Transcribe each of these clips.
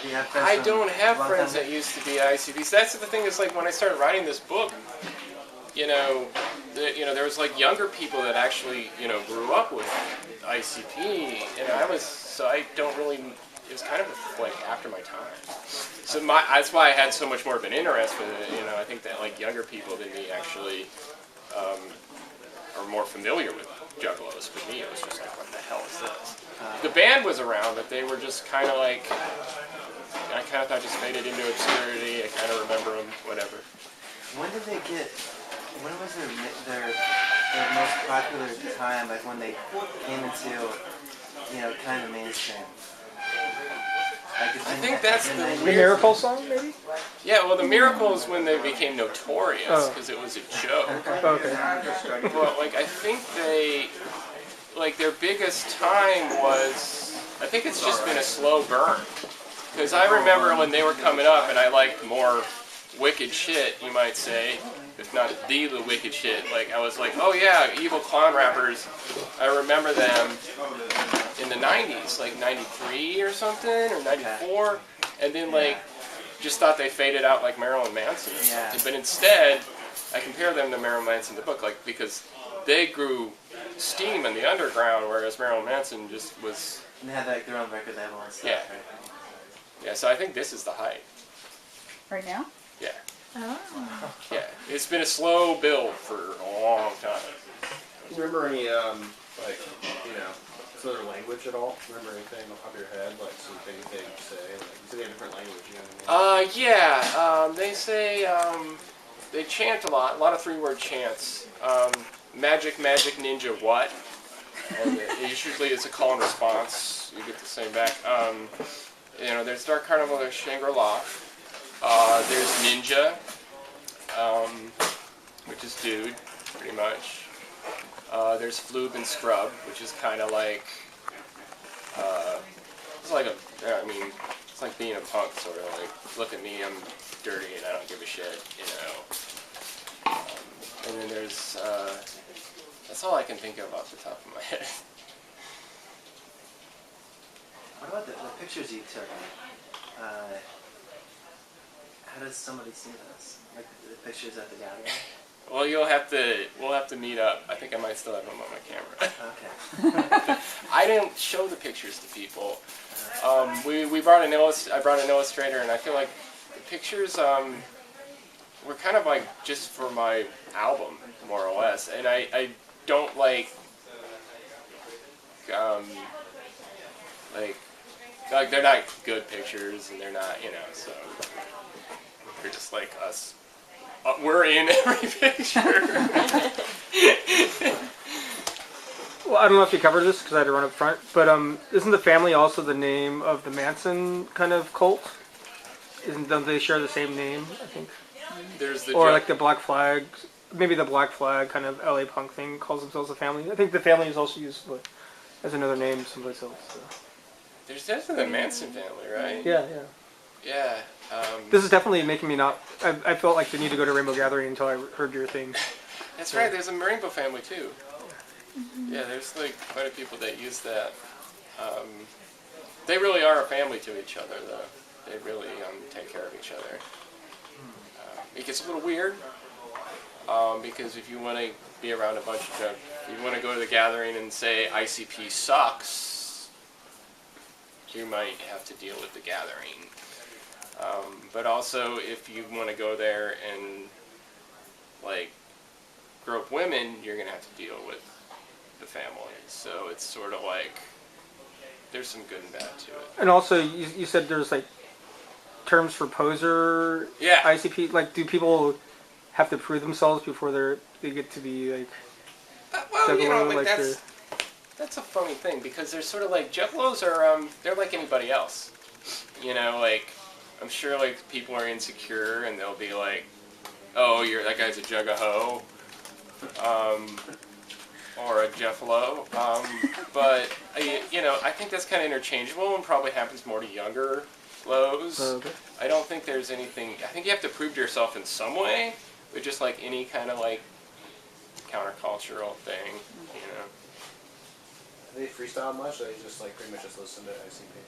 Do you have friends I from don't have long friends time? that used to be I.C.P. So that's the thing is like when I started writing this book, you know, there was like younger people that actually, grew up with I.C.P. and I don't really, it was kind of like after my time. So that's why I had so much more of an interest with it. I think that like younger people than me actually are more familiar with Juggalos. With me, it was just like, what the hell is this? The band was around, but they were just kind of like, I kind of thought just faded into obscurity. I kind of remember them, whatever. When was their most popular time, like when they came into, kind of mainstream? I think that's the The Miracle song, maybe? Yeah, well, the Miracle is when they became notorious, because it was a joke. Okay. Well, like, I think their biggest time was, I think it's just been a slow burn. Because I remember when they were coming up, and I liked more wicked shit, you might say, if not the wicked shit. Like, I was like, oh yeah, Evil Clown Rappers, I remember them in the 90s, like 93 or something, or 94, and then like, just thought they faded out like Marilyn Manson or something. But instead, I compare them to Marilyn Manson in the book, like, because they grew steam in the underground, whereas Marilyn Manson just was... And they had like their own record label and stuff, right? Yeah, so I think this is the height. Right now? Yeah. Oh. Yeah, it's been a slow build for a long time. Do you remember any, other language at all? Remember anything off the top of your head, like some things they say? Like, you said they have different language, you know what I mean? They say, they chant a lot of three-word chants. Magic, ninja, what? And usually it's a call and response. You get the same back. There's Dark Carnival, there's Shangri-La. There's Ninja, which is dude, pretty much. There's Floob and Scrub, which is kind of like, it's like being a punk, sort of like, look at me, I'm dirty and I don't give a shit, and then there's, that's all I can think of off the top of my head. What about the pictures you took? How does somebody see those? Like the pictures at the gathering? Well, we'll have to meet up. I think I might still have them on my camera. Okay. I didn't show the pictures to people. I brought an illustrator, and I feel like the pictures were kind of like just for my album, more or less. And I don't like they're not good pictures, and they're not, so they're just like us. We're in every picture. Well, I don't know if you covered this because I had to run up front, but isn't the family also the name of the Manson kind of cult? Don't they share the same name, I think? There's the like the Black Flag, maybe the Black Flag kind of LA punk thing calls themselves a family. I think the family is also used as another name someplace else. So. There's definitely the Manson family, right? Yeah. Yeah. This is definitely making me not... I felt like the need to go to Rainbow Gathering until I heard your thing. That's right, there's a Rainbow family too. Yeah, there's like quite a few people that use that. They really are a family to each other, though. They really take care of each other. It gets a little weird, because if you want to be around a bunch of... If you want to go to the gathering and say I.C.P. sucks, you might have to deal with the gathering. But also, if you want to go there and, grope women, you're going to have to deal with the family. So it's sort of like, there's some good and bad to it. And also, you said there's, terms for poser, I.C.P. Do people have to prove themselves before they get to be, Juggalo, that's a funny thing, because they're sort of Juggalos are, they're like anybody else. I'm sure, people are insecure, and they'll be like, oh, that guy's a Juggalo, or a Jeffalo, but, I think that's kind of interchangeable, and probably happens more to younger lows. Okay. I don't think there's anything, I think you have to prove to yourself in some way, but just like any kind of, countercultural thing, Do they freestyle much, or they just, pretty much just listen to I.C.P.?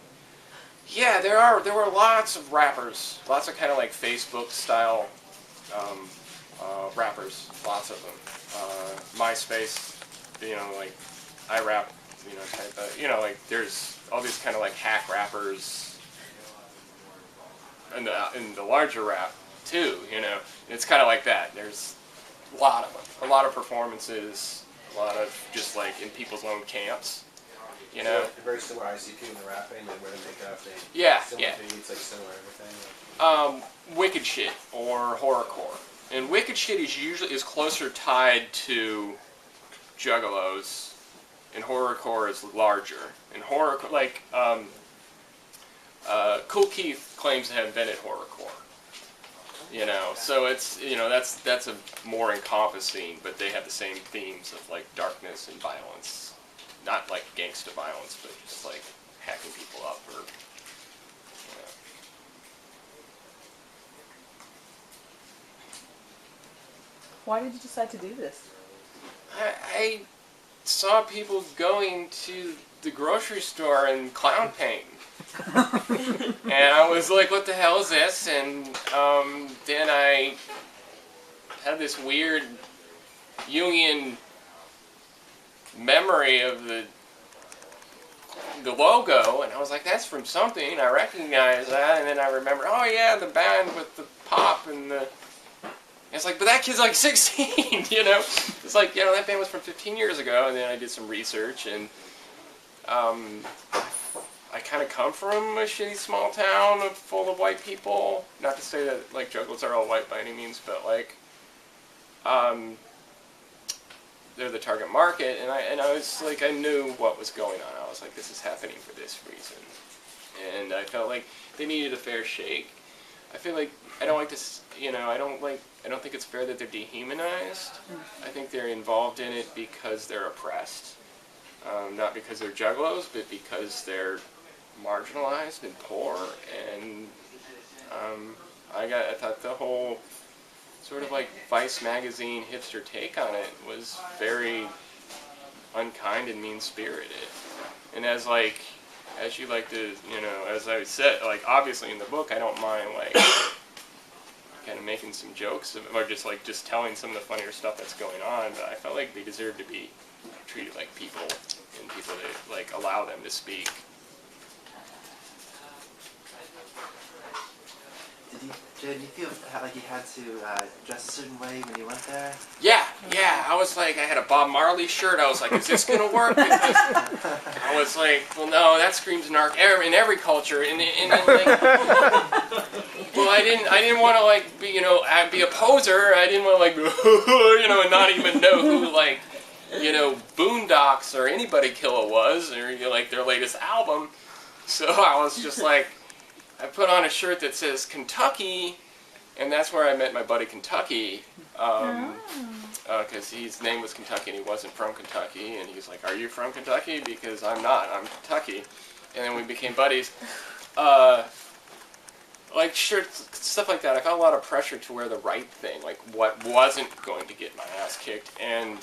Yeah, there were lots of rappers, lots of kind of like Facebook style rappers, lots of them. MySpace, like iRap, type of, like there's all these kind of like hack rappers in the larger rap too. It's kind of like that. There's a lot of them, a lot of performances, a lot of just like in people's own camps. They're very similar I.C.P. in the rapping, like where they make up, similar beats, like similar everything. Wicked shit or horrorcore, and wicked shit is closer tied to Juggalos, and horrorcore is larger. And horrorcore, like Cool Keith claims to have invented horrorcore. So it's that's a more encompassing, but they have the same themes of like darkness and violence. Not like gangsta violence, but just like hacking people up or, Why did you decide to do this? I saw people going to the grocery store in clown paint. And I was like, what the hell is this? And then I had this weird Jungian memory of the logo, and I was like, that's from something, I recognize that, and then I remember, oh yeah, the band with the pop and the, it's like, but that kid's like 16, it's like, that band was from 15 years ago, and then I did some research, and I kind of come from a shitty small town full of white people, not to say that, like, Juggalos are all white by any means, but, like, they're the target market, and I was like, I knew what was going on. I was like, this is happening for this reason, and I felt like they needed a fair shake. I feel like I don't like this, I don't think it's fair that they're dehumanized. I think they're involved in it because they're oppressed, not because they're Juggalos, but because they're marginalized and poor, and I thought the whole sort of like Vice magazine hipster take on it was very unkind and mean-spirited. And as you like to, as I said, like obviously in the book I don't mind like kind of making some jokes or just telling some of the funnier stuff that's going on, but I felt like they deserve to be treated like people and people that like allow them to speak. Did you feel like you had to dress a certain way when you went there? Yeah. I was like, I had a Bob Marley shirt. I was like, is this gonna work? Because I was like, well, no, that screams narc in every culture. And like, well, I didn't want to like be a poser. I didn't want to like and not even know who like Boondocks or Anybody Killer was or like their latest album. So I was just like, I put on a shirt that says Kentucky, and that's where I met my buddy Kentucky, because his name was Kentucky and he wasn't from Kentucky, and he's like, are you from Kentucky? Because I'm not, I'm Kentucky. And then we became buddies. Like shirts, stuff like that. I got a lot of pressure to wear the right thing, like what wasn't going to get my ass kicked, and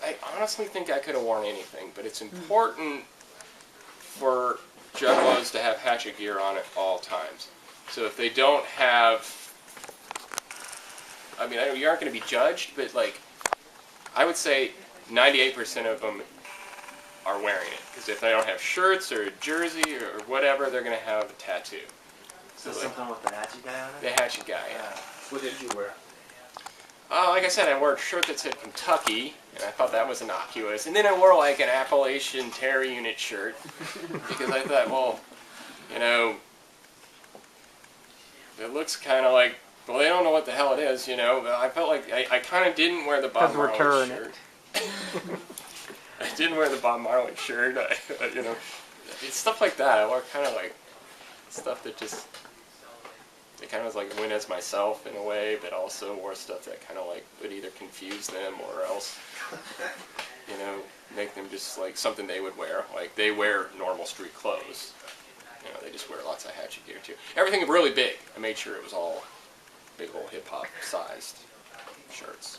I honestly think I could have worn anything, but it's important for Juggalos to have hatchet gear on at all times. So if they don't have, you aren't going to be judged, but like, I would say 98% of them are wearing it. Because if they don't have shirts or a jersey or whatever, they're going to have a tattoo. So something with the hatchet guy on it? The hatchet guy, yeah. What did you wear? Like I said, I wore a shirt that said Kentucky, and I thought that was innocuous. And then I wore like an Appalachian Terror Unit shirt, because I thought, well, it looks kind of like, well, they don't know what the hell it is, but I felt like I kind of didn't wear the Bob Marley shirt. I didn't wear the Bob Marley shirt, it's stuff like that. I wore kind of like stuff that just, it kind of was like went as myself in a way, but also wore stuff that kind of like would either confuse them or else, make them just like something they would wear. Like they wear normal street clothes. They just wear lots of hatchet gear too. Everything really big. I made sure it was all big old hip hop sized shirts.